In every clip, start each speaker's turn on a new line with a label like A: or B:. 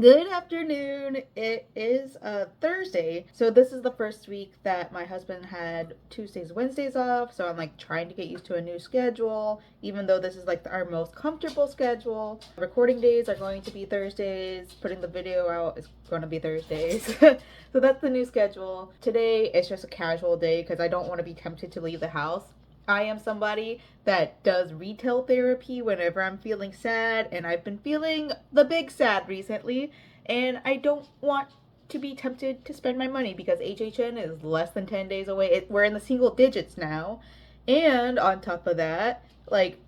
A: Good afternoon. It is Thursday. So this is the first week that my husband had Tuesdays, Wednesdays off. So I'm like trying to get used to a new schedule, even though this is like our most comfortable schedule. Recording days are going to be Thursdays. Putting the video out is going to be Thursdays. So that's the new schedule. Today is just a casual day because I don't want to be tempted to leave the house. I am somebody that does retail therapy whenever I'm feeling sad, and I've been feeling the big sad recently, and I don't want to be tempted to spend my money because HHN is less than 10 days away. We're in the single digits now. And on top of that, like,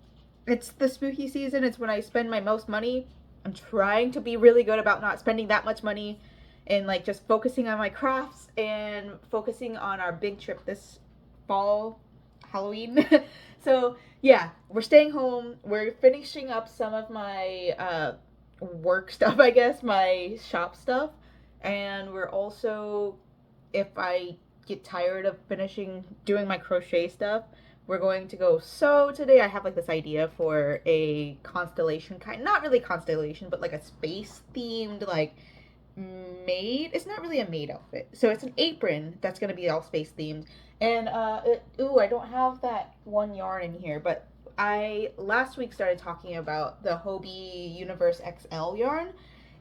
A: it's the spooky season. It's when I spend my most money. I'm trying to be really good about not spending that much money and like just focusing on my crafts and focusing on our big trip this fall, Halloween. So yeah, we're staying home. We're finishing up some of my work stuff, I guess, my shop stuff, and we're also, if I get tired of finishing doing my crochet stuff, we're going to go sew today. I have like this idea for a constellation kind, not really constellation, but like a space themed like maid. It's not really a maid outfit. So it's an apron that's gonna be all space themed. And ooh, I don't have that one yarn in here, but I last week started talking about the Hobie Universe XL yarn,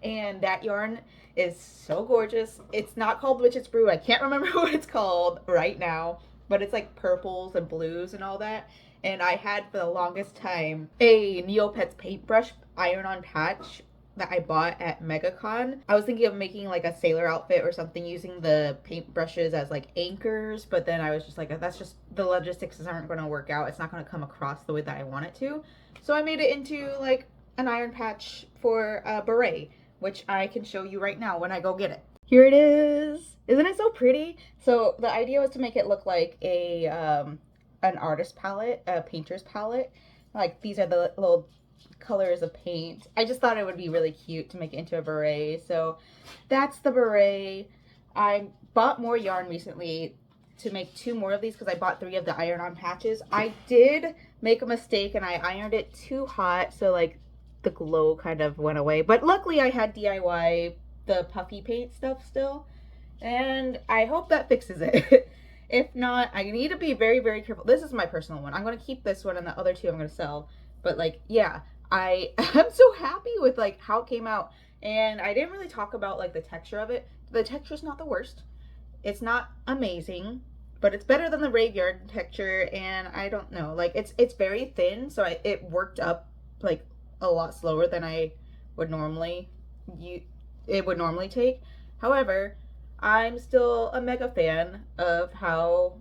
A: and that yarn is so gorgeous. It's not called Witch's Brew. I can't remember what it's called right now, but it's like purples and blues and all that. And I had for the longest time a Neopets paintbrush iron-on patch that I bought at MegaCon. I was thinking of making like a sailor outfit or something using the paintbrushes as like anchors, but then I was just like, that's just, the logistics aren't going to work out. It's not going to come across the way that I want it to. So I made it into like an iron patch for a beret, which I can show you right now when I go get it. Here it is. Isn't it so pretty? So the idea was to make it look like a an artist palette, a painter's palette. Like these are the little colors of paint. I just thought it would be really cute to make it into a beret. So that's the beret. I bought more yarn recently to make two more of these because I bought three of the iron-on patches. I did make a mistake and I ironed it too hot, so like the glow kind of went away. But luckily I had DIY the puffy paint stuff still, and I hope that fixes it. If not, I need to be very, very careful. This is my personal one. I'm going to keep this one and the other two I'm going to sell. But like, yeah, I am so happy with like how it came out. And I didn't really talk about like the texture of it. The texture's not the worst. It's not amazing, but it's better than the graveyard texture. And I don't know, like it's very thin, so it worked up like a lot slower than I would normally you it would normally take. However, I'm still a mega fan of how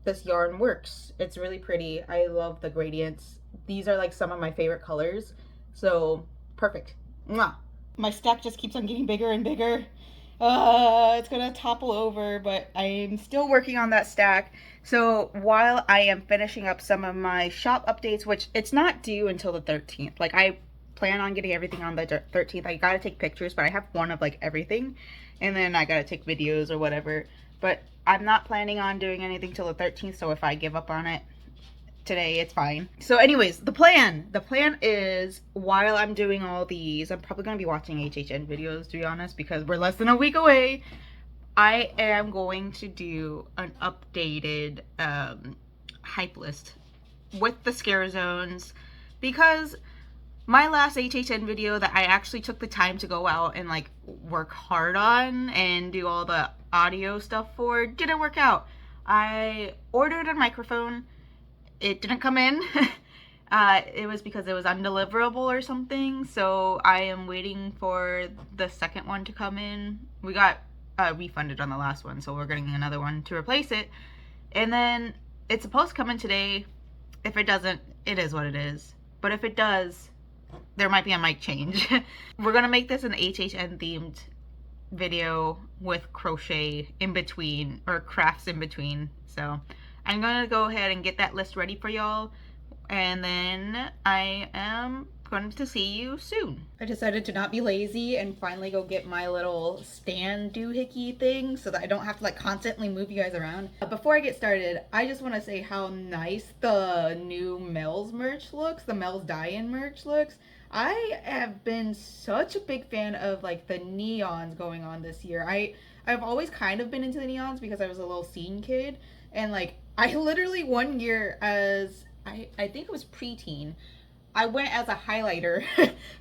A: this yarn works. It's really pretty. I love the gradients. These are like some of my favorite colors. So perfect. Mwah. My stack just keeps on getting bigger and bigger. It's gonna topple over, but I'm still working on that stack. So while I am finishing up some of my shop updates, which it's not due until the 13th. Like I plan on getting everything on the 13th. I gotta take pictures, but I have one of like everything. And then I gotta take videos or whatever. But I'm not planning on doing anything till the 13th, so if I give up on it today, it's fine. So anyways, the plan is, while I'm doing all these, I'm probably going to be watching HHN videos, to be honest, because we're less than a week away. I am going to do an updated hype list with the scare zones, because my last HHN video that I actually took the time to go out and like work hard on and do all the audio stuff for didn't work out. I ordered a microphone. It didn't come in. It was because it was undeliverable or something. So I am waiting for the second one to come in. We got refunded on the last one, so we're getting another one to replace it. And then it's supposed to come in today. If it doesn't, it is what it is. But if it does, there might be a mic change. We're gonna make this an HHN themed video with crochet in between, or crafts in between. So I'm gonna go ahead and get that list ready for y'all, and then I am going to see you soon. I decided to not be lazy and finally go get my little stand doohickey thing so that I don't have to like constantly move you guys around. Before I get started, I just want to say how nice the new Mel's merch looks, the Mel's Die-In merch looks. I have been such a big fan of like the neons going on this year. I've always kind of been into the neons because I was a little scene kid, and like I literally one year as I think it was preteen, I went as a highlighter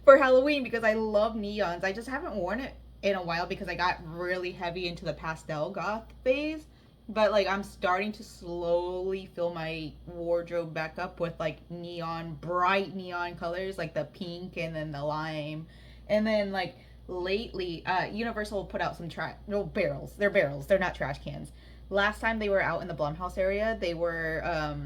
A: for Halloween because I love neons. I just haven't worn it in a while because I got really heavy into the pastel goth phase. But like I'm starting to slowly fill my wardrobe back up with like neon, bright neon colors like the pink and then the lime. And then like lately, Universal put out some no barrels. They're barrels. They're not trash cans. Last time they were out in the Blumhouse area, they were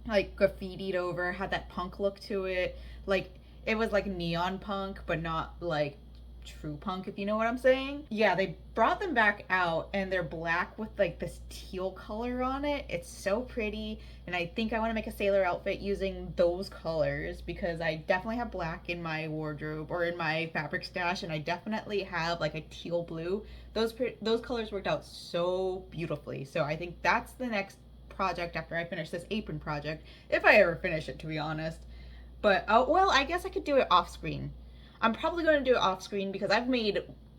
A: like graffitied over, had that punk look to it. Like it was like neon punk, but not like true punk, if you know what I'm saying. Yeah, they brought them back out and they're black with like this teal color on it. It's so pretty, and I think I want to make a sailor outfit using those colors because I definitely have black in my wardrobe or in my fabric stash, and I definitely have like a teal blue. Those colors worked out so beautifully. So I think that's the next project after I finish this apron project, if I ever finish it, to be honest. But well, I guess I could do it off screen. I'm probably going to do it off screen because I've made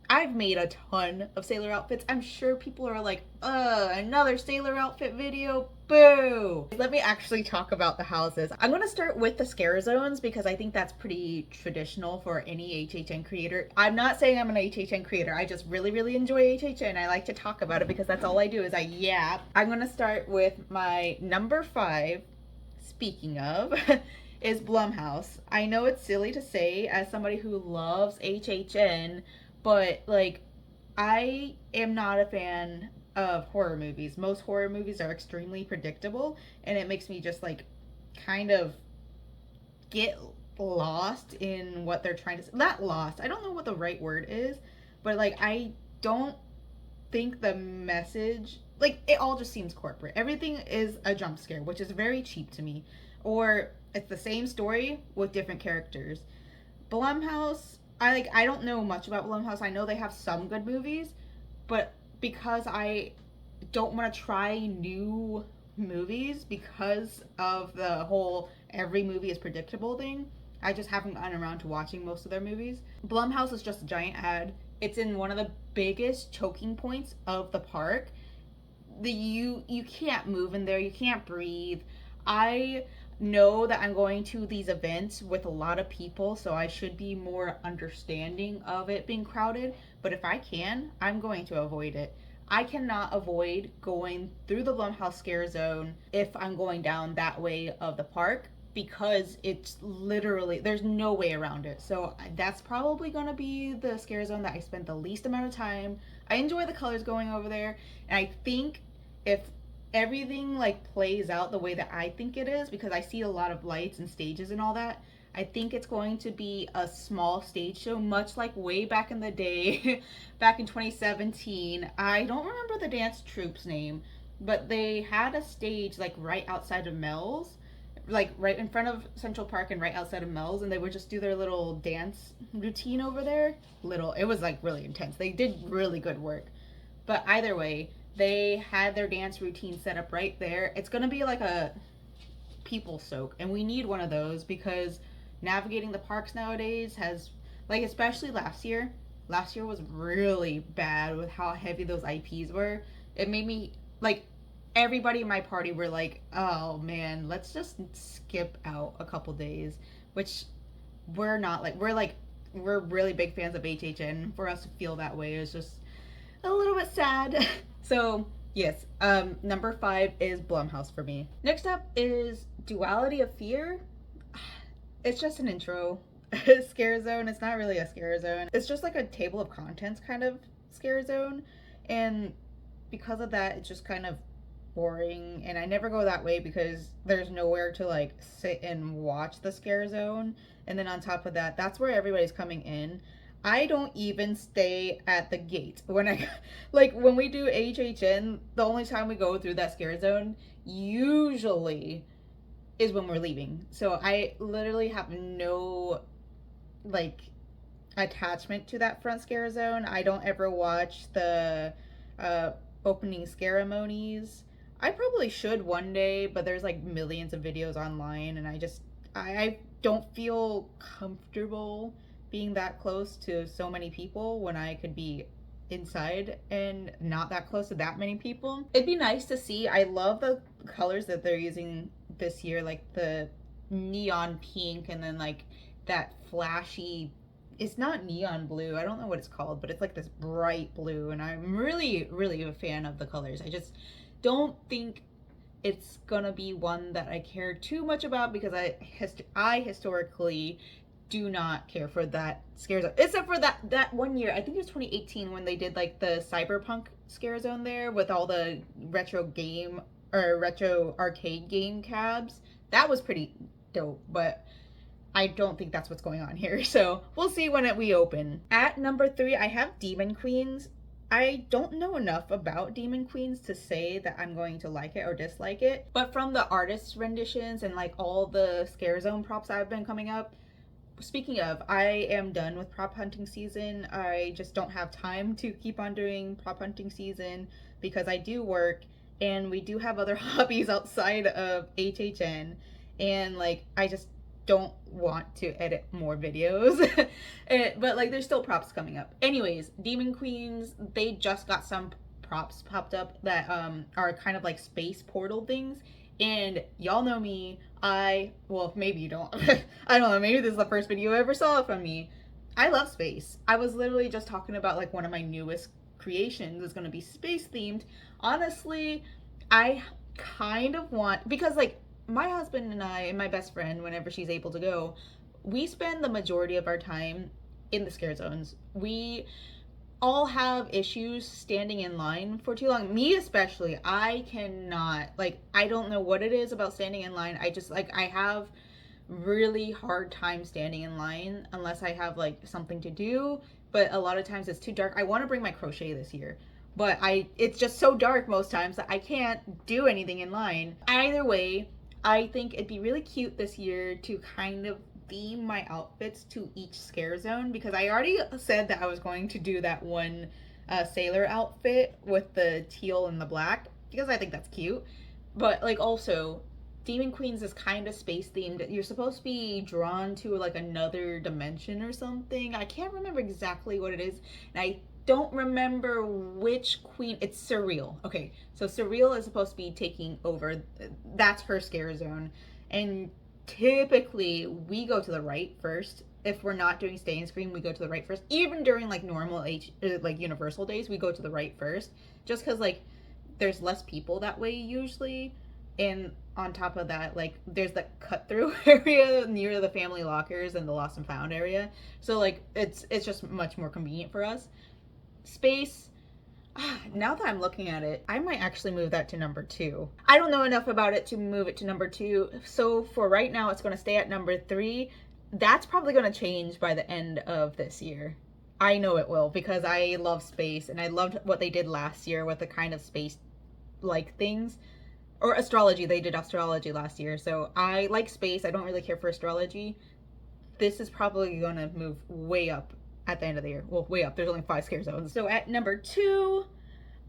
A: a ton of sailor outfits. I'm sure people are like, another sailor outfit video. Boo! Let me actually talk about the houses. I'm going to start with the scare zones because I think that's pretty traditional for any HHN creator. I'm not saying I'm an HHN creator. I just really, really enjoy HHN. I like to talk about it because that's all I do is I yap. I'm going to start with my number 5, speaking of, is Blumhouse. I know it's silly to say as somebody who loves HHN, but like I am not a fan of horror movies. Most horror movies are extremely predictable, and it makes me just like kind of get lost in what they're trying to say. Not lost. I don't know what the right word is, but like I don't think the message, like it all just seems corporate. Everything is a jump scare, which is very cheap to me. Or it's the same story with different characters. Blumhouse, I don't know much about Blumhouse. I know they have some good movies, but because I don't want to try new movies because of the whole every movie is predictable thing, I just haven't gotten around to watching most of their movies. Blumhouse is just a giant ad. It's in one of the biggest choking points of the park. You can't move in there. You can't breathe. I know that I'm going to these events with a lot of people, so I should be more understanding of it being crowded. But if I can, I'm going to avoid it. I cannot avoid going through the Blumhouse scare zone if I'm going down that way of the park because it's literally, there's no way around it. So that's probably going to be the scare zone that I spent the least amount of time. I enjoy the colors going over there, and I think if everything like plays out the way that I think it is, because I see a lot of lights and stages and all that, I think it's going to be a small stage show, much like way back in the day, back in 2017. I don't remember the dance troupe's name, but they had a stage like right outside of Mel's, like right in front of Central Park and right outside of Mel's, and they would just do their little dance routine over there. It was like really intense. They did really good work. But either way, they had their dance routine set up right there. It's gonna be like a people soak, and we need one of those because navigating the parks nowadays has, like, especially last year. Last year was really bad with how heavy those IPs were. It made me like everybody in my party were like, "Oh man, let's just skip out a couple days," which we're not like. We're really big fans of HHN. For us to feel that way is just a little bit sad. So yes, number 5 is Blumhouse for me. Next up is Duality of Fear. It's just an intro scare zone. It's not really a scare zone. It's just like a table of contents kind of scare zone, and because of that, it's just kind of boring. And I never go that way because there's nowhere to like sit and watch the scare zone. And then on top of that, that's where everybody's coming in. I don't even stay at the gate when I like when we do HHN. The only time we go through that scare zone usually is when we're leaving. So I literally have no like attachment to that front scare zone. I don't ever watch the opening ceremonies. I probably should one day, but there's like millions of videos online, and I don't feel comfortable being that close to so many people when I could be inside and not that close to that many people. It'd be nice to see. I love the colors that they're using this year, like the neon pink and then like that flashy, it's not neon blue, I don't know what it's called, but it's like this bright blue, and I'm really a fan of the colors. I just don't think it's gonna be one that I care too much about because I historically do not care for that scare zone, except for that one year. I think it was 2018 when they did like the cyberpunk scare zone there with all the retro game or retro arcade game cabs. That was pretty dope, but I don't think that's what's going on here. So we'll see when we open. At number 3, I have Demon Queens. I don't know enough about Demon Queens to say that I'm going to like it or dislike it, but from the artist renditions and like all the scare zone props that have been coming up, speaking of, I am done with prop hunting season. I just don't have time to keep on doing prop hunting season because I do work and we do have other hobbies outside of HHN, and like I just don't want to edit more videos. But like there's still props coming up. Anyways, Demon Queens, they just got some props popped up that are kind of like space portal things. And y'all know me, well, maybe you don't. I don't know, maybe this is the first video you ever saw from me. I love space. I was literally just talking about like one of my newest creations is going to be space themed. Honestly, I kind of want, because like my husband and I and my best friend, whenever she's able to go, we spend the majority of our time in the scare zones. We all have issues standing in line for too long. Me especially. I cannot, like, I don't know what it is about standing in line. I just like, I have really hard time standing in line unless I have like something to do, but a lot of times it's too dark. I want to bring my crochet this year, but it's just so dark most times that I can't do anything in line. Either way, I think it'd be really cute this year to kind of theme my outfits to each scare zone, because I already said that I was going to do that one sailor outfit with the teal and the black because I think that's cute. But like also, Demon Queens is kind of space themed. You're supposed to be drawn to like another dimension or something. I can't remember exactly what it is, and I don't remember which queen. It's Surreal. Okay, so Surreal is supposed to be taking over. That's her scare zone, and typically we go to the right first. If we're not doing stay and scream, we go to the right first. Even during like normal like Universal days, we go to the right first, just because like there's less people that way usually. And on top of that, like there's that cut through area near the family lockers and the lost and found area, so like it's just much more convenient for us. Space, now that I'm looking at it, I might actually move that to number 2. I don't know enough about it to move it to number 2, so for right now it's going to stay at number 3. That's probably going to change by the end of this year. I know it will, because I love space and I loved what they did last year with the kind of space like things. Or astrology, they did astrology last year, so I like space. I don't really care for astrology. This is probably going to move way up at the end of the year. Well, way up. There's only 5 scare zones. So at number 2,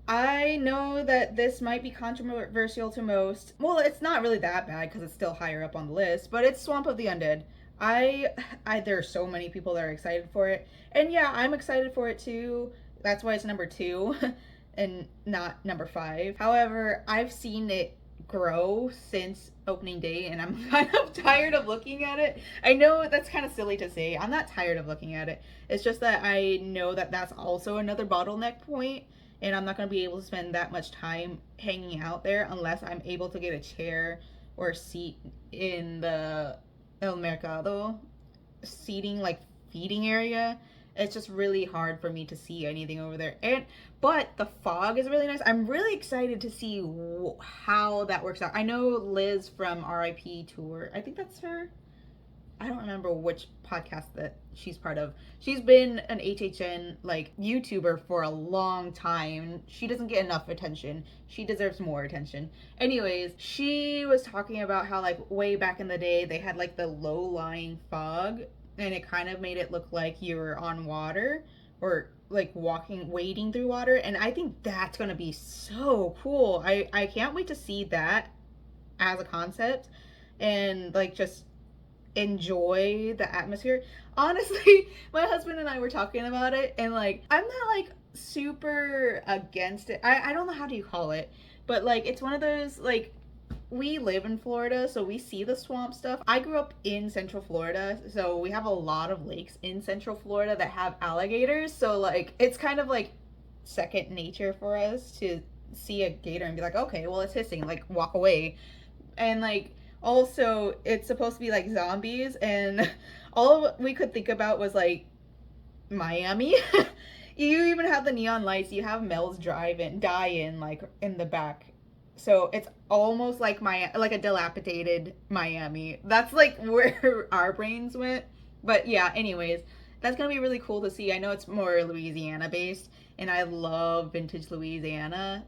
A: I know that this might be controversial to most. Well, it's not really that bad because it's still higher up on the list, but it's Swamp of the Undead. There are so many people that are excited for it. And yeah, I'm excited for it too. That's why it's number 2 and not number 5. However, I've seen it grow since opening day and I'm kind of tired of looking at it. I know that's kind of silly to say. I'm not tired of looking at it. It's just that I know that that's also another bottleneck point, and I'm not going to be able to spend that much time hanging out there unless I'm able to get a chair or a seat in the El Mercado seating, like feeding area. It's just really hard for me to see anything over there. But the fog is really nice. I'm really excited to see how that works out. I know Liz from RIP Tour, I think that's her. I don't remember which podcast that she's part of. She's been an HHN like YouTuber for a long time. She doesn't get enough attention. She deserves more attention. Anyways, she was talking about how like way back in the day they had like the low-lying fog, and it kind of made it look like you were on water or like wading through water. And I think that's gonna be so cool. I can't wait to see that as a concept, and like just enjoy the atmosphere. Honestly, my husband and I were talking about it, and like, I'm not like super against it. I don't know how do you call it, but like, it's one of those like, we live in Florida, so we see the swamp stuff. I grew up in Central Florida, so we have a lot of lakes in Central Florida that have alligators. So like, it's kind of like second nature for us to see a gator and be like, okay, well, it's hissing, like walk away. And like, also it's supposed to be like zombies, and all we could think about was like Miami. You even have the neon lights, you have Mel's drive in die in like in the back, so it's almost like like a dilapidated Miami. That's like where our brains went. But yeah, anyways, that's gonna be really cool to see. I know it's more Louisiana based, and I love vintage Louisiana.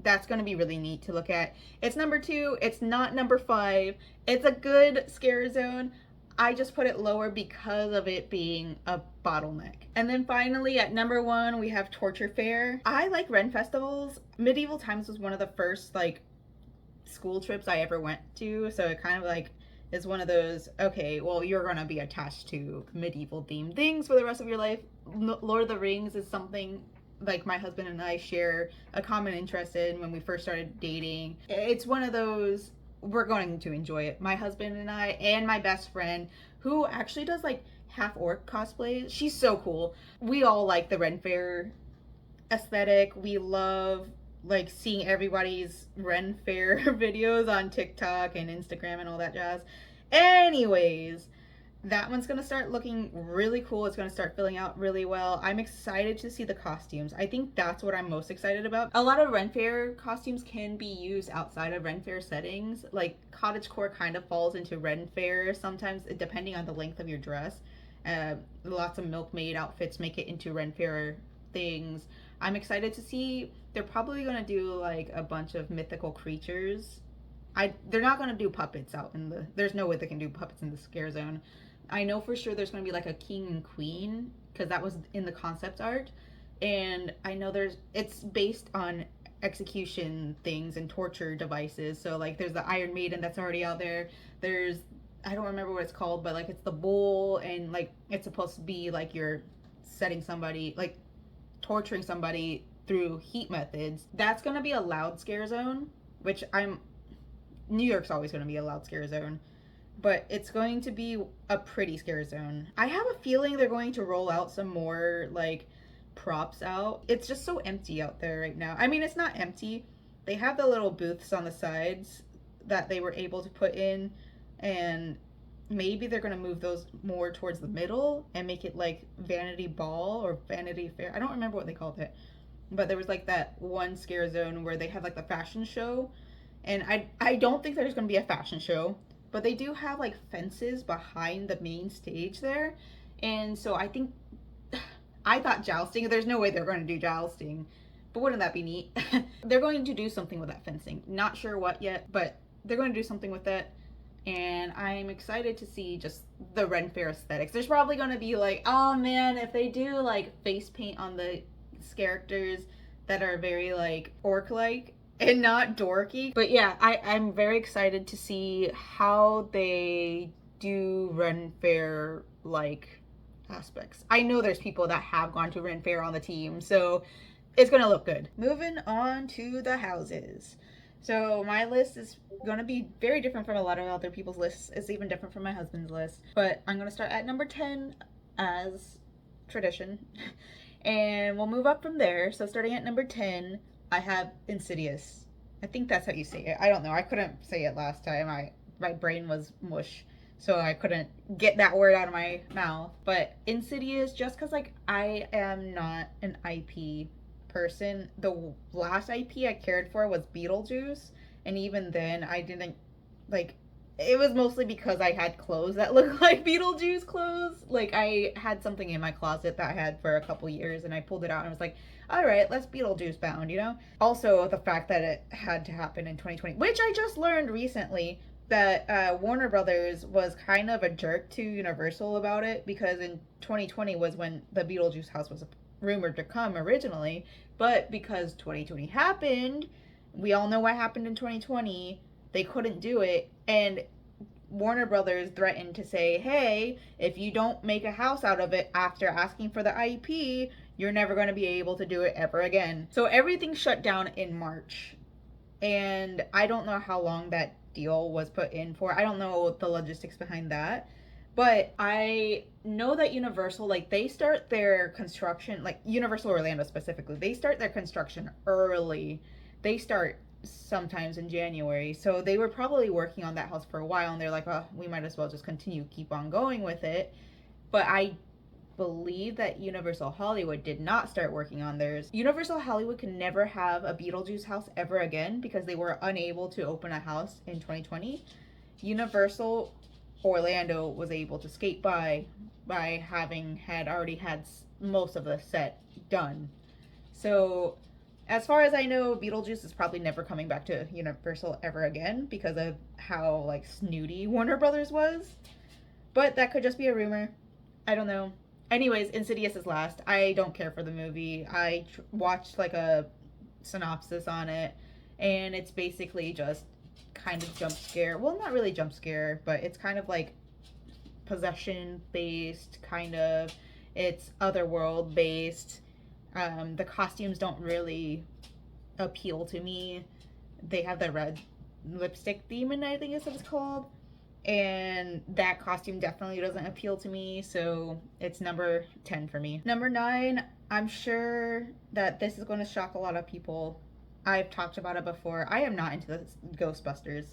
A: That's going to be really neat to look at. It's number 2. It's not number 5. It's a good scare zone. I just put it lower because of it being a bottleneck. And then finally at number 1, we have Torture Fair. I like Ren festivals. Medieval Times was one of the first like school trips I ever went to. So it kind of like is one of those, okay, well, you're going to be attached to medieval themed things for the rest of your life. Lord of the Rings is something like my husband and I share a common interest in when we first started dating. It's one of those, we're going to enjoy it. My husband and I, and my best friend, who actually does like half orc cosplays. She's so cool. We all like the Ren Fair aesthetic. We love like seeing everybody's Ren Fair videos on TikTok and Instagram and all that jazz. Anyways, that one's going to start looking really cool. It's going to start filling out really well. I'm excited to see the costumes. I think that's what I'm most excited about. A lot of Ren Fair costumes can be used outside of Ren Fair settings. Like cottagecore kind of falls into Ren Fair sometimes, depending on the length of your dress. Lots of milkmaid outfits make it into Ren Fair things. I'm excited to see. They're probably going to do like a bunch of mythical creatures. They're not going to do puppets out in the... There's no way they can do puppets in the scare zone. I know for sure there's going to be like a king and queen, because that was in the concept art. And I know it's based on execution things and torture devices. So like there's the Iron Maiden that's already out there. There's, I don't remember what it's called, but like it's the bull, and like it's supposed to be like you're setting somebody, like torturing somebody through heat methods. That's going to be a loud scare zone, which New York's always going to be a loud scare zone. But it's going to be a pretty scare zone. I have a feeling they're going to roll out some more like props out. It's just so empty out there right now. I mean, it's not empty. They have the little booths on the sides that they were able to put in, and maybe they're going to move those more towards the middle and make it like Vanity Ball or Vanity Fair. I don't remember what they called it. But there was like that one scare zone where they had like the fashion show. And I don't think there's going to be a fashion show. But they do have like fences behind the main stage there. And so I thought jousting. There's no way they're going to do jousting. But wouldn't that be neat? They're going to do something with that fencing. Not sure what yet, but they're going to do something with it. And I'm excited to see just the Ren Fair aesthetics. There's probably going to be like, oh man, if they do like face paint on the characters that are very like orc-like, and not dorky. But yeah, I'm very excited to see how they do Ren Fair like aspects. I know there's people that have gone to Ren Fair on the team, so it's gonna look good. Moving on to the houses. So my list is gonna be very different from a lot of other people's lists. It's even different from my husband's list. But I'm gonna start at number 10 as tradition. And we'll move up from there. So starting at number 10, I have Insidious. I think that's how you say it. I don't know. I couldn't say it last time. My brain was mush, so I couldn't get that word out of my mouth. But Insidious, just because like I am not an IP person. The last IP I cared for was Beetlejuice, and even then I didn't like. It was mostly because I had clothes that looked like Beetlejuice clothes. Like I had something in my closet that I had for a couple years, and I pulled it out and I was like, all right, let's Beetlejuice bound, you know? Also, the fact that it had to happen in 2020, which I just learned recently that Warner Brothers was kind of a jerk to Universal about it, because in 2020 was when the Beetlejuice house was rumored to come originally, but because 2020 happened, we all know what happened in 2020, they couldn't do it, and Warner Brothers threatened to say, hey, if you don't make a house out of it after asking for the IP, you're never going to be able to do it ever again. So everything shut down in March. And I don't know how long that deal was put in for. I don't know the logistics behind that. But I know that Universal, like, they start their construction, like Universal Orlando specifically, they start their construction early. They start sometimes in January. So they were probably working on that house for a while, and they're like, oh, we might as well just keep on going with it. But I believe that Universal Hollywood did not start working on theirs. Universal Hollywood can never have a Beetlejuice house ever again because they were unable to open a house in 2020. Universal Orlando was able to skate by having already had most of the set done. So as far as I know, Beetlejuice is probably never coming back to Universal ever again because of how like snooty Warner Brothers was. But that could just be a rumor. I don't know. Anyways, Insidious is last. I don't care for the movie. I watched like a synopsis on it, and it's basically just kind of jump scare. Well, not really jump scare, but it's kind of like possession based, kind of. It's otherworld based. The costumes don't really appeal to me. They have the red lipstick demon, I think is what it's called. And that costume definitely doesn't appeal to me, so it's number 10 for me. Number 9, I'm sure that this is going to shock a lot of people. I've talked about it before. I am not into the Ghostbusters.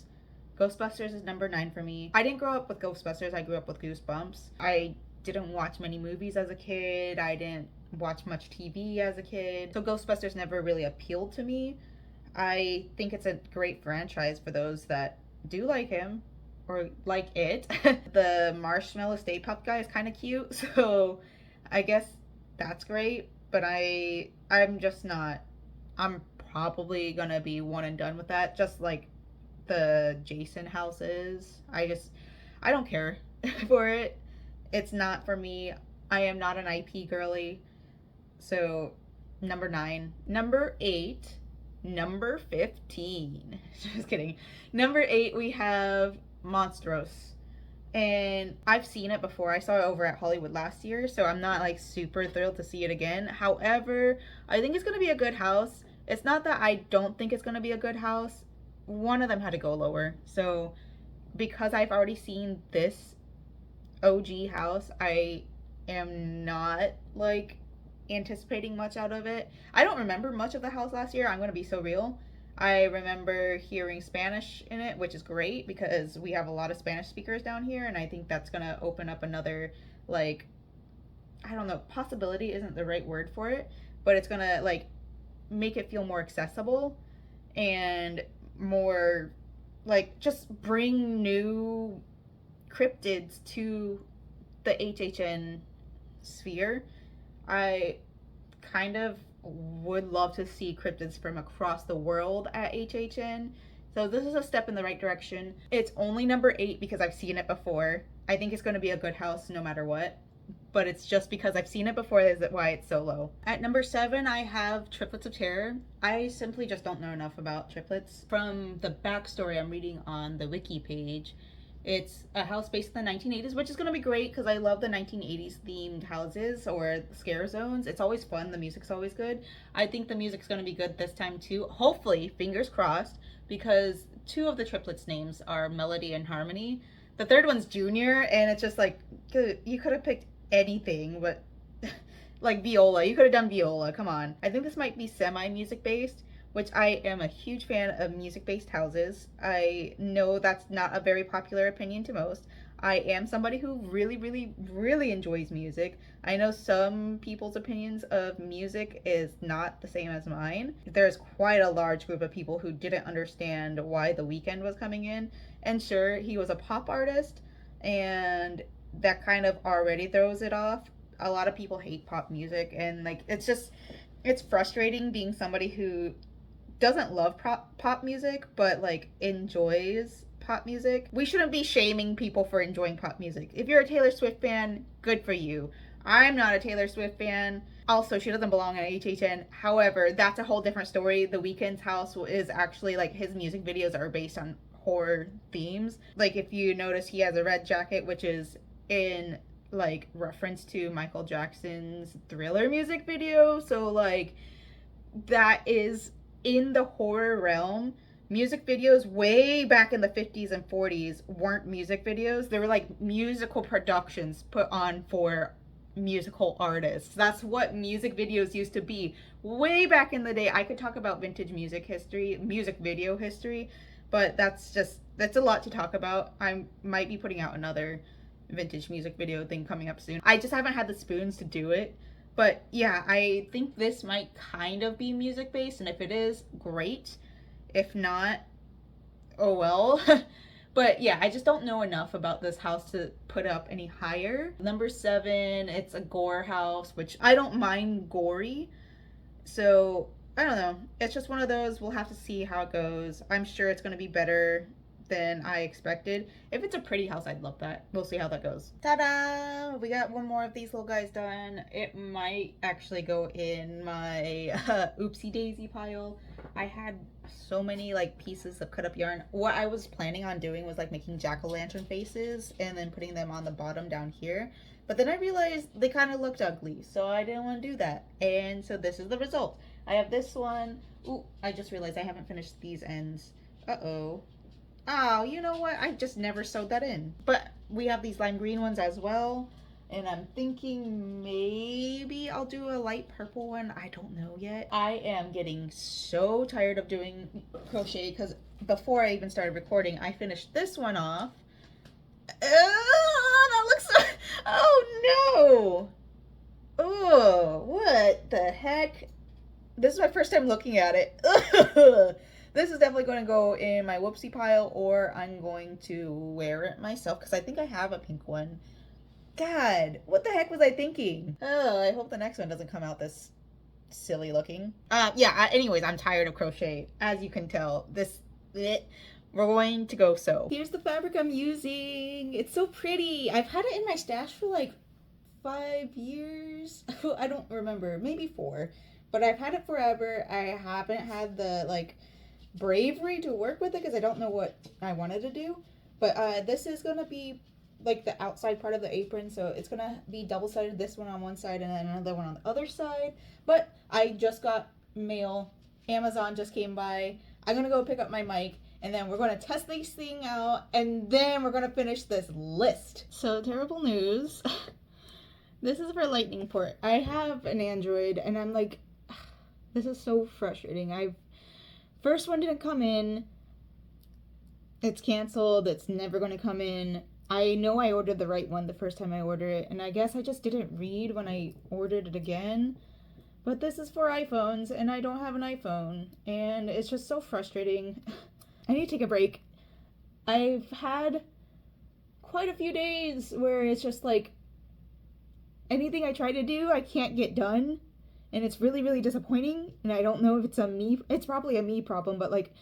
A: Ghostbusters is number 9 for me. I didn't grow up with Ghostbusters. I grew up with Goosebumps. I didn't watch many movies as a kid. I didn't watch much TV as a kid. So Ghostbusters never really appealed to me. I think it's a great franchise for those that do like him or like it. The marshmallow Stay Puft guy is kind of cute, so I guess that's great. But I'm just not. I'm probably gonna be one and done with that, just like the Jason house is. I don't care for it. It's not for me. I am not an IP girly. So number 9. Number 8. Number 15. Just kidding. Number 8 we have Monstros. And I've seen it before. I saw it over at Hollywood last year, so I'm not like super thrilled to see it again. However, I think it's going to be a good house. It's not that I don't think it's going to be a good house. One of them had to go lower. So because I've already seen this OG house, I am not like anticipating much out of it. I don't remember much of the house last year. I'm going to be so real. I remember hearing Spanish in it, which is great because we have a lot of Spanish speakers down here, and I think that's going to open up another, like, I don't know, possibility isn't the right word for it, but it's going to, like, make it feel more accessible and more, like, just bring new cryptids to the HHN sphere. I kind of would love to see cryptids from across the world at HHN. So this is a step in the right direction. It's only number 8 because I've seen it before. I think it's going to be a good house no matter what. But it's just because I've seen it before is why it's so low. At number 7, I have Triplets of Terror. I simply just don't know enough about triplets. From the backstory I'm reading on the wiki page, it's a house based in the 1980s, which is going to be great because I love the 1980s themed houses or scare zones. It's always fun. The music's always good. I think the music's going to be good this time too. Hopefully, fingers crossed, because 2 of the triplets' names are Melody and Harmony. The third one's Junior, and it's just like, you could have picked anything, but like Viola. You could have done Viola. Come on. I think this might be semi-music based, which I am a huge fan of music-based houses. I know that's not a very popular opinion to most. I am somebody who really, really, really enjoys music. I know some people's opinions of music is not the same as mine. There's quite a large group of people who didn't understand why The Weeknd was coming in. And sure, he was a pop artist, and that kind of already throws it off. A lot of people hate pop music, and like it's frustrating being somebody who doesn't love pop music, but like enjoys pop music. We shouldn't be shaming people for enjoying pop music. If you're a Taylor Swift fan, good for you. I'm not a Taylor Swift fan. Also, she doesn't belong at HHN. However, that's a whole different story. The Weeknd's house is actually like his music videos are based on horror themes. Like if you notice, he has a red jacket, which is in like reference to Michael Jackson's Thriller music video. So like that is in the horror realm. Music videos way back in the 50s and 40s weren't music videos. They were like musical productions put on for musical artists. That's what music videos used to be way back in the day. I could talk about vintage music history, music video history, but that's a lot to talk about. I might be putting out another vintage music video thing coming up soon. I just haven't had the spoons to do it. But yeah, I think this might kind of be music based, and if it is, great. If not, oh well. But yeah, I just don't know enough about this house to put up any higher. Number 7, it's a gore house, which I don't mind gory. So I don't know. It's just one of those. We'll have to see how it goes. I'm sure it's going to be better than I expected. If it's a pretty house, I'd love that. We'll see how that goes. Ta-da! We got one more of these little guys done. It might actually go in my oopsie daisy pile. I had so many like pieces of cut up yarn. What I was planning on doing was like making jack-o'-lantern faces and then putting them on the bottom down here. But then I realized they kind of looked ugly, so I didn't want to do that. And so this is the result. I have this one. Ooh, I just realized I haven't finished these ends. Uh-oh. Oh, you know what? I just never sewed that in. But we have these lime green ones as well. And I'm thinking maybe I'll do a light purple one. I don't know yet. I am getting so tired of doing crochet because before I even started recording, I finished this one off. That looks so... Oh, no. Oh, what the heck? This is my first time looking at it. This is definitely going to go in my whoopsie pile, or I'm going to wear it myself because I think I have a pink one. God, what the heck was I thinking? Oh, I hope the next one doesn't come out this silly looking. Anyways, I'm tired of crochet. As you can tell, we're going to go sew. Here's the fabric I'm using. It's so pretty. I've had it in my stash for like 5 years. I don't remember, maybe 4. But I've had it forever. I haven't had the like bravery to work with it because I don't know what I wanted to do. But this is gonna be like the outside part of the apron, so it's gonna be double-sided, this one on one side and then another one on the other side. But I just got mail. Amazon just came by. I'm gonna go pick up my mic and then we're gonna test this thing out and then we're gonna finish this list. So terrible news. This is for lightning port. I have an Android and I'm like, this is so frustrating. First one didn't come in. It's canceled. It's never going to come in. I know I ordered the right one the first time I ordered it, and I guess I just didn't read when I ordered it again. But this is for iPhones, and I don't have an iPhone, and it's just so frustrating. I need to take a break. I've had quite a few days where it's just like anything I try to do, I can't get done. And it's really, really disappointing. And I don't know if it's probably a me problem, but like,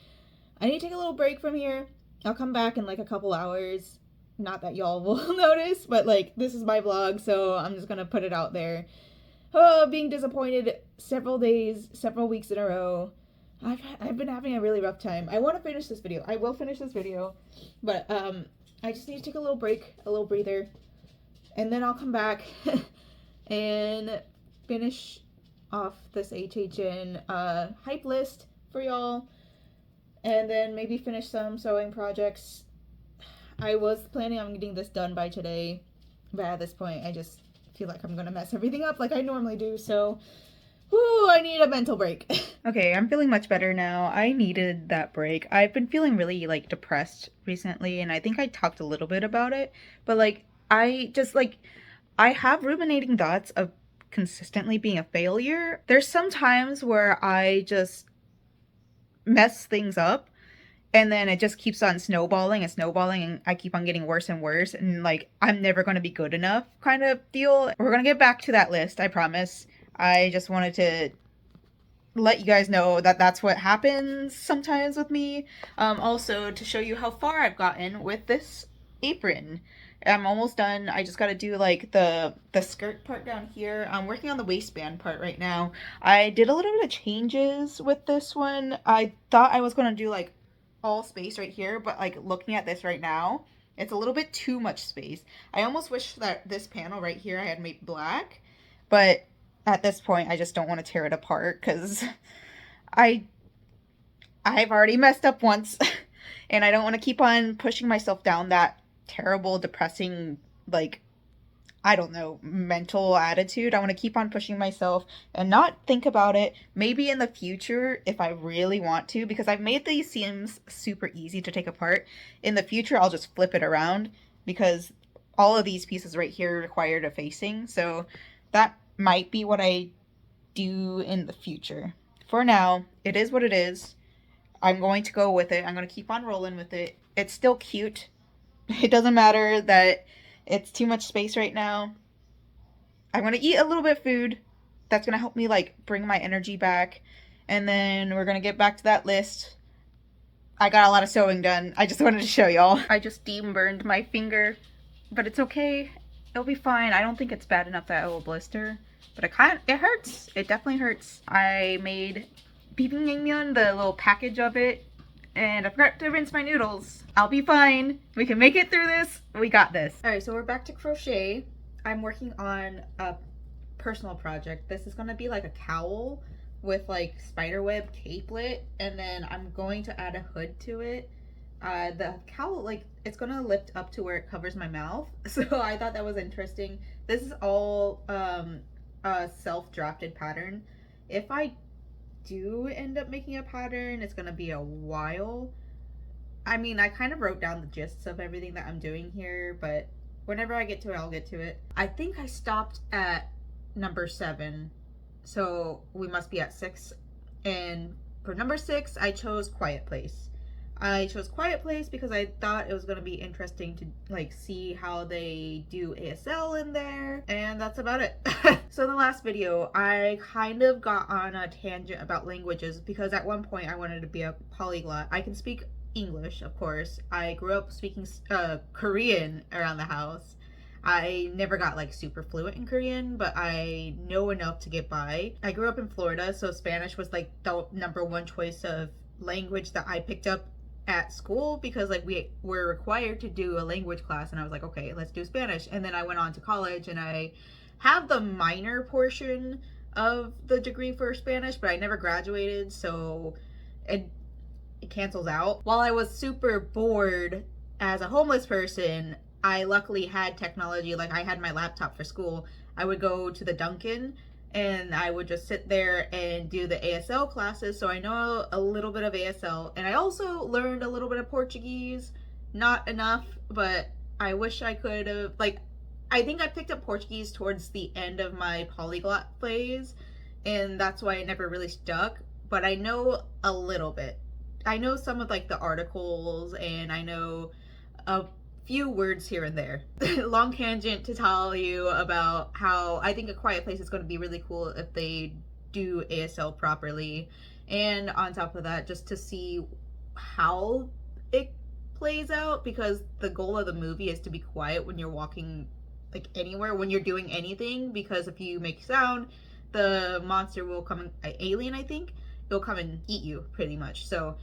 A: I need to take a little break from here. I'll come back in like a couple hours. Not that y'all will notice, but like, this is my vlog, so I'm just gonna put it out there. Oh, being disappointed several days, several weeks in a row. I've been having a really rough time. I want to finish this video. I will finish this video, but I just need to take a little break, a little breather, and then I'll come back and finish off this HHN hype list for y'all, and then maybe finish some sewing projects. I was planning on getting this done by today, but at this point I just feel like I'm gonna mess everything up like I normally do, so I need a mental break. Okay, I'm feeling much better now. I needed that break. I've been feeling really like depressed recently, and I think I talked a little bit about it, but like I have ruminating thoughts of consistently being a failure. There's some times where I just mess things up and then it just keeps on snowballing and snowballing and I keep on getting worse and worse and like I'm never going to be good enough kind of deal. We're going to get back to that list, I promise. I just wanted to let you guys know that that's what happens sometimes with me. Also to show you how far I've gotten with this apron. I'm almost done. I just got to do like the skirt part down here. I'm working on the waistband part right now. I did a little bit of changes with this one. I thought I was going to do like all space right here, but like looking at this right now, it's a little bit too much space. I almost wish that this panel right here I had made black, but at this point I just don't want to tear it apart because I I've already messed up once and I don't want to keep on pushing myself down that terrible, depressing, like, I don't know, mental attitude. I want to keep on pushing myself and not think about it. Maybe in the future, if I really want to, because I've made these seams super easy to take apart. In the future, I'll just flip it around because all of these pieces right here required a facing. So that might be what I do in the future. For now, it is what it is. I'm going to go with it. I'm going to keep on rolling with it. It's still cute. It doesn't matter that it's too much space right now. I'm going to eat a little bit of food. That's going to help me like bring my energy back. And then we're going to get back to that list. I got a lot of sewing done. I just wanted to show y'all. I just steam burned my finger, but it's okay. It'll be fine. I don't think it's bad enough that it will blister, but it hurts. It definitely hurts. I made bibimbap, the little package of it, and I forgot to rinse my noodles. I'll be fine. We can make it through this. We got this. All right, so we're back to crochet. I'm working on a personal project. This is gonna be like a cowl with like spiderweb capelet, and then I'm going to add a hood to it. The cowl, like, it's gonna lift up to where it covers my mouth, so I thought that was interesting. This is all a self-drafted pattern. If I do end up making a pattern, it's gonna be a while. I mean, I kind of wrote down the gists of everything that I'm doing here, but whenever I get to it, I'll get to it. I think I stopped at number 7, so we must be at 6. And for number 6, I chose Quiet Place. I chose Quiet Place because I thought it was going to be interesting to like see how they do ASL in there, and that's about it. So in the last video, I kind of got on a tangent about languages because at one point I wanted to be a polyglot. I can speak English, of course. I grew up speaking Korean around the house. I never got like super fluent in Korean, but I know enough to get by. I grew up in Florida, so Spanish was like the number one choice of language that I picked up at school because like we were required to do a language class, and I was like, okay, let's do Spanish. And then I went on to college and I have the minor portion of the degree for Spanish, but I never graduated, so it cancels out. While I was super bored as a homeless person, I luckily had technology. Like, I had my laptop for school. I would go to the Dunkin' and I would just sit there and do the ASL classes. So I know a little bit of ASL, and I also learned a little bit of Portuguese. Not enough, but I wish I could have, like, I think I picked up Portuguese towards the end of my polyglot phase, and that's why it never really stuck. But I know a little bit. I know some of like the articles, and I know a few words here and there. Long tangent to tell you about how I think A Quiet Place is going to be really cool if they do ASL properly. And on top of that, just to see how it plays out, because the goal of the movie is to be quiet when you're walking like anywhere, when you're doing anything, because if you make sound, the monster will come, alien I think, it'll come and eat you pretty much. So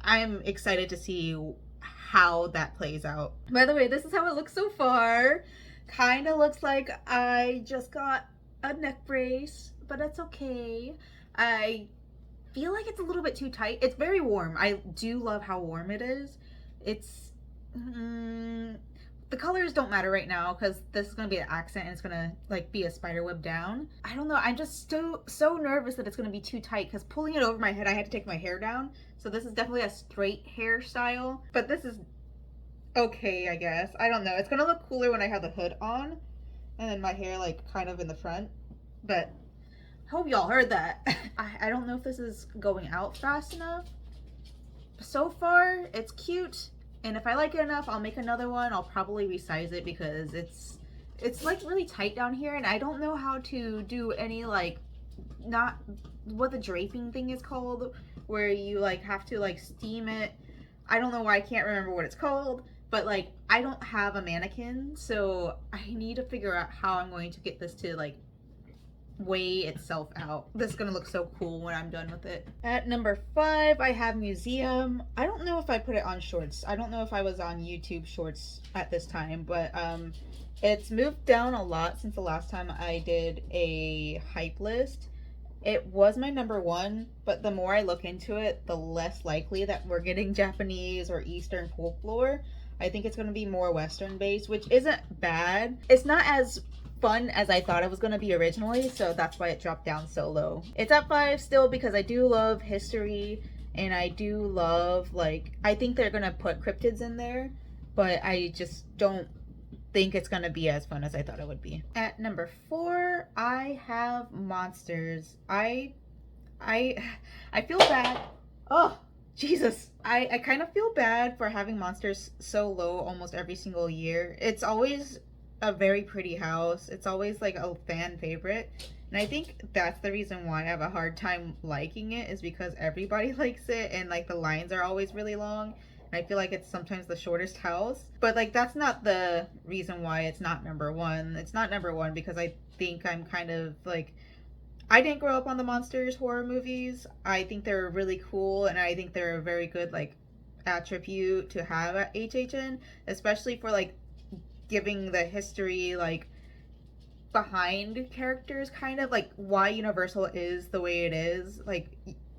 A: I'm excited to see how that plays out. By the way, this is how it looks so far. Kind of looks like I just got a neck brace, but that's okay. I feel like it's a little bit too tight. It's very warm. I do love how warm it is. It's the colors don't matter right now because this is going to be an accent and it's going to like be a spider web down. I don't know. I'm just so nervous that it's going to be too tight because pulling it over my head, I had to take my hair down. So this is definitely a straight hairstyle, but this is okay, I guess. I don't know. It's going to look cooler when I have the hood on and then my hair like kind of in the front, but hope y'all heard that. I don't know if this is going out fast enough. So far, it's cute. And if I like it enough, I'll make another one. I'll probably resize it because it's like really tight down here, and I don't know how to do any like, not what the draping thing is called, where you like have to like steam it. I don't know why I can't remember what it's called, but like I don't have a mannequin, so I need to figure out how I'm going to get this to like weigh itself out. This is gonna look so cool when I'm done with it. At number 5, I have museum. I don't know if I put it on shorts. I don't know if I was on YouTube shorts at this time, but it's moved down a lot since the last time I did a hype list. It was my number 1, but the more I look into it, the less likely that we're getting Japanese or Eastern folklore. I think it's going to be more Western based, which isn't bad. It's not as fun as I thought it was going to be originally, so that's why it dropped down so low. It's at 5 still because I do love history, and I do love, like, I think they're going to put cryptids in there, but I just don't think it's going to be as fun as I thought it would be. At number 4, I have monsters. I feel bad. Oh, Jesus. I kind of feel bad for having monsters so low almost every single year. It's always a very pretty house. It's always like a fan favorite. And I think that's the reason why I have a hard time liking it, is because everybody likes it and like the lines are always really long. And I feel like it's sometimes the shortest house. But like that's not the reason why it's not number 1. It's not number 1 because I think I'm kind of like, I didn't grow up on the monsters horror movies. I think they're really cool, and I think they're a very good like attribute to have at HHN, especially for like giving the history like behind characters, kind of like why Universal is the way it is. Like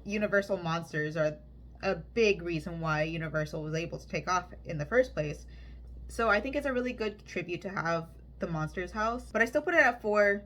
A: Universal monsters are a big reason why Universal was able to take off in the first place. So I think it's a really good tribute to have the monsters house, but I still put it at 4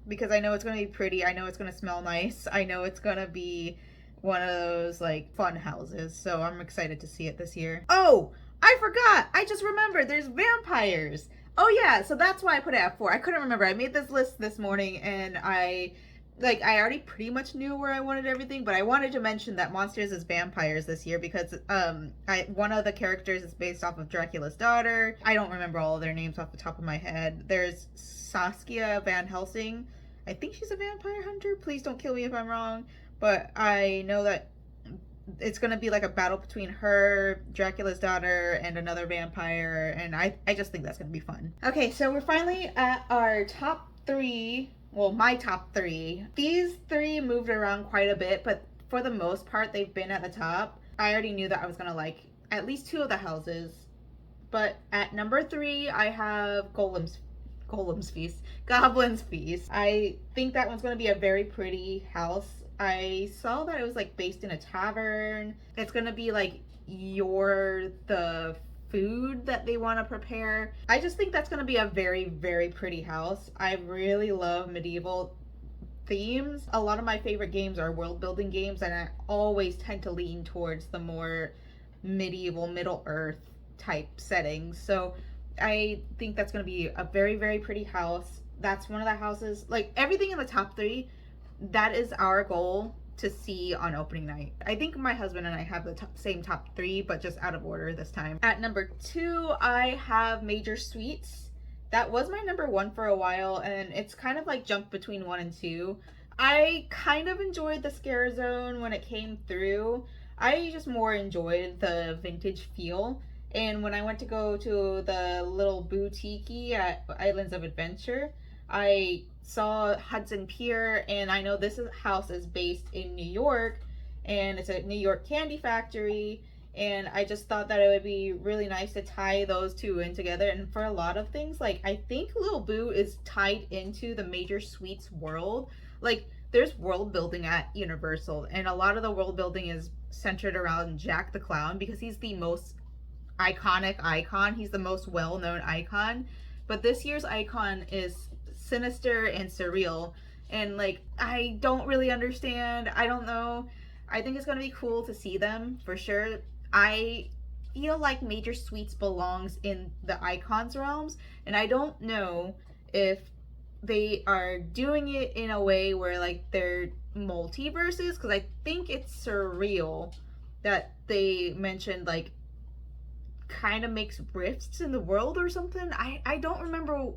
A: because I know it's going to be pretty. I know it's going to smell nice. I know it's going to be one of those like fun houses. So I'm excited to see it this year. Oh, I forgot. I just remembered there's vampires. Oh yeah, so that's why I put it at 4. I couldn't remember. I made this list this morning and I already pretty much knew where I wanted everything, but I wanted to mention that monsters is vampires this year because one of the characters is based off of Dracula's daughter. I don't remember all of their names off the top of my head. There's Saskia Van Helsing. I think she's a vampire hunter. Please don't kill me if I'm wrong, but I know that it's going to be like a battle between her, Dracula's daughter, and another vampire, and I just think that's going to be fun. Okay, so we're finally at our top 3. Well, my top 3. These 3 moved around quite a bit, but for the most part, they've been at the top. I already knew that I was going to like at least 2 of the houses. But at number 3, I have Goblin's Feast. I think that one's going to be a very pretty house. I saw that it was like based in a tavern. It's going to be like the food that they want to prepare. I just think that's going to be a very, very pretty house. I really love medieval themes. A lot of my favorite games are world building games, and I always tend to lean towards the more medieval, Middle Earth type settings. So I think that's going to be a very, very pretty house. That's one of the houses, like everything in the top 3, that is our goal to see on opening night. I think my husband and I have the same top 3, but just out of order this time. At number 2, I have Major Suites. That was my number 1 for a while, and it's kind of like jumped between 1 and 2. I kind of enjoyed the scare zone when it came through. I just more enjoyed the vintage feel. And when I went to go to the little boutique at Islands of Adventure, I saw Hudson Pier, and I know this house is based in New York, and it's a New York candy factory, and I just thought that it would be really nice to tie those 2 in together. And for a lot of things, like I think Little Boo is tied into the Major Suites world. Like there's world building at Universal, and a lot of the world building is centered around Jack the Clown because he's the most iconic icon. He's the most well-known icon. But this year's icon is sinister and surreal, and like I don't really understand. I don't know. I think it's gonna be cool to see them for sure. I feel like Major Suites belongs in the icons realms, and I don't know if they are doing it in a way where like they're multiverses, because I think it's surreal that they mentioned like kind of makes rifts in the world or something. I don't remember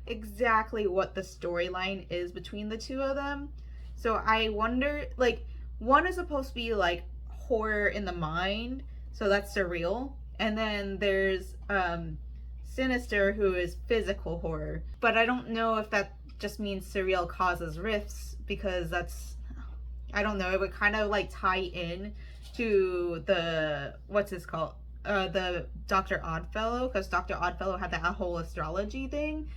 A: exactly what the storyline is between the 2 of them. So I wonder, like, one is supposed to be like horror in the mind, so that's surreal, and then there's sinister, who is physical horror. But I don't know if just means cereal causes rifts, because that's, I don't know, it would kind of like tie in to the, what's this called? The Dr. Oddfellow, because Dr. Oddfellow had that whole astrology thing.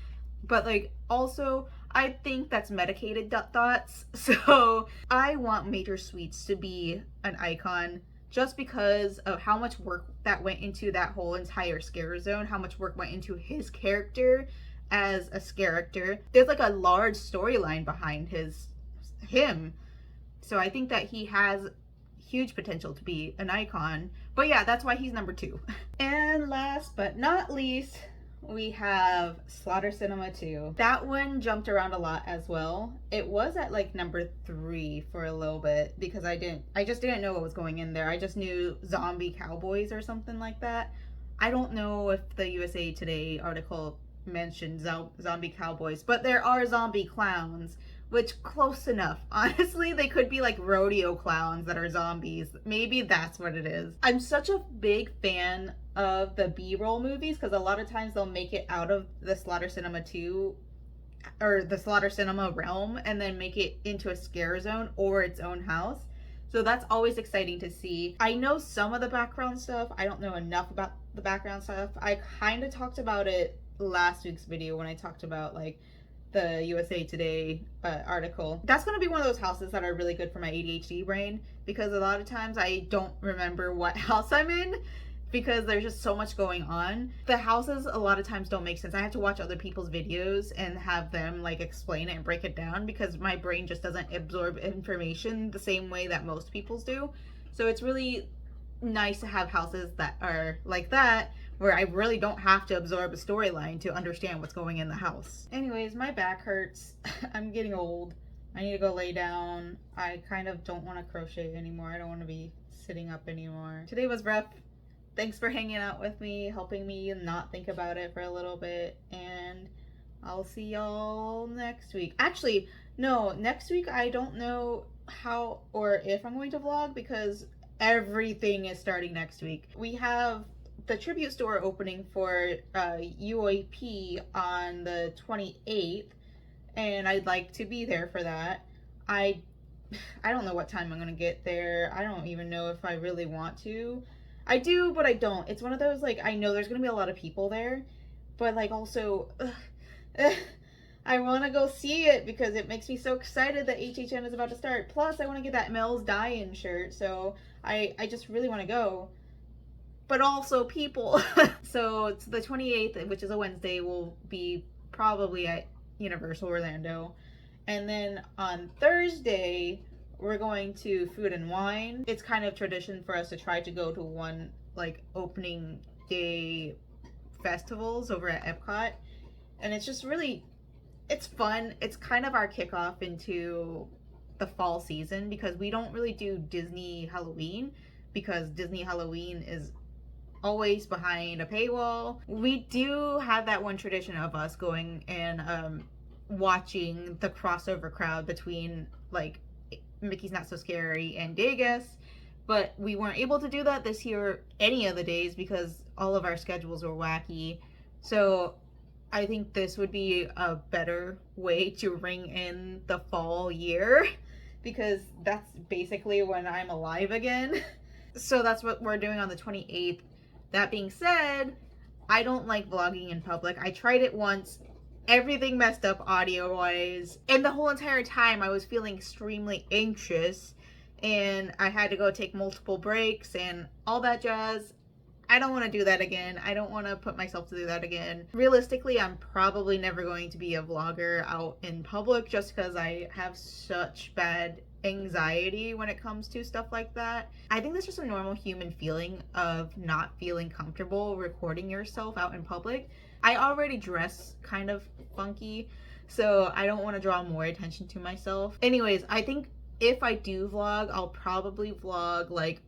A: But like, also, I think that's medicated thoughts. So I want Major Sweets to be an icon just because of how much work that went into that whole entire scare zone, how much work went into his character as a character. There's like a large storyline behind him. So I think that he has huge potential to be an icon. But yeah, that's why he's number 2. And last but not least, we have Slaughter Cinema 2. That one jumped around a lot as well. It was at like number 3 for a little bit because I just didn't know what was going in there. I just knew zombie cowboys or something like that. I don't know if the USA Today article mentioned zombie cowboys, but there are zombie clowns, which close enough. Honestly, they could be like rodeo clowns that are zombies. Maybe that's what it is. I'm such a big fan of the B-roll movies because a lot of times they'll make it out of the Slaughter Cinema 2 or the Slaughter Cinema realm and then make it into a scare zone or its own house. So that's always exciting to see. I know some of the background stuff. I don't know enough about the background stuff. I kind of talked about it last week's video when I talked about like the USA Today article. That's going to be one of those houses that are really good for my ADHD brain because a lot of times I don't remember what house I'm in because there's just so much going on. The houses a lot of times don't make sense. I have to watch other people's videos and have them like explain it and break it down because my brain just doesn't absorb information the same way that most people's do. So it's really nice to have houses that are like that where I really don't have to absorb a storyline to understand what's going in the house. Anyways, my back hurts. I'm getting old. I need to go lay down. I kind of don't want to crochet anymore. I don't want to be sitting up anymore. Today was rough. Thanks for hanging out with me, helping me not think about it for a little bit, and I'll see y'all next week. Actually, no, next week I don't know how or if I'm going to vlog because everything is starting next week. We have the tribute store opening for UAP on the 28th, and I'd like to be there for that. I don't know what time I'm gonna get there. I don't even know if I really want to. I do, but I don't. It's one of those, like, I know there's gonna be a lot of people there, but like also I want to go see it because it makes me so excited that HHN is about to start. Plus I want to get that Mel's Die-In shirt, so I just really want to go. But also people. So it's the 28th, which is a Wednesday, will be probably at Universal Orlando. And then on Thursday, we're going to Food and Wine. It's kind of tradition for us to try to go to one like opening day festivals over at Epcot. And it's just really, it's fun. It's kind of our kickoff into the fall season because we don't really do Disney Halloween because Disney Halloween is always behind a paywall. We do have that one tradition of us going and watching the crossover crowd between like Mickey's Not So Scary and Vegas, but we weren't able to do that this year any of the days because all of our schedules were wacky. So I think this would be a better way to ring in the fall year because that's basically when I'm alive again. So that's what we're doing on the 28th. That being said, I don't like vlogging in public. I tried it once. Everything messed up audio-wise. And the whole entire time I was feeling extremely anxious. And I had to go take multiple breaks and all that jazz. I don't want to do that again. I don't want to put myself to do that again. Realistically, I'm probably never going to be a vlogger out in public just because I have such bad anxiety when it comes to stuff like that. I think that's just a normal human feeling of not feeling comfortable recording yourself out in public. I already dress kind of funky, so I don't want to draw more attention to myself. Anyways, I think if I do vlog, I'll probably vlog like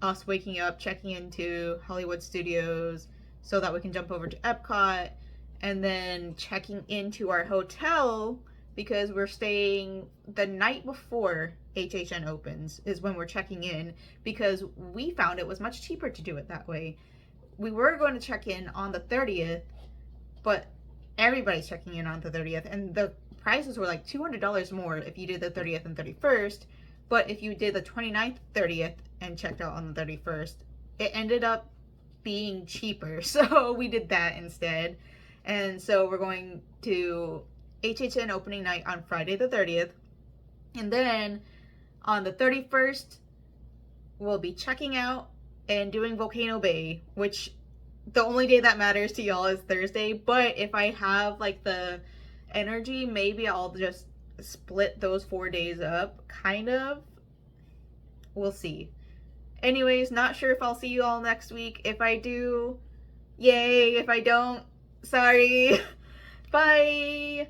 A: us waking up, checking into Hollywood Studios so that we can jump over to Epcot, and then checking into our hotel because we're staying the night before HHN opens is when we're checking in because we found it was much cheaper to do it that way. We were going to check in on the 30th, but everybody's checking in on the 30th, and the prices were like $200 more if you did the 30th and 31st. But if you did the 29th, 30th, and checked out on the 31st, it ended up being cheaper. So we did that instead. And so we're going to HHN opening night on Friday the 30th. And then on the 31st, we'll be checking out and doing Volcano Bay, which the only day that matters to y'all is Thursday. But if I have like the energy, maybe I'll just split those 4 days up, kind of. We'll see. Anyways, not sure if I'll see you all next week. If I do, yay. If I don't, sorry. Bye.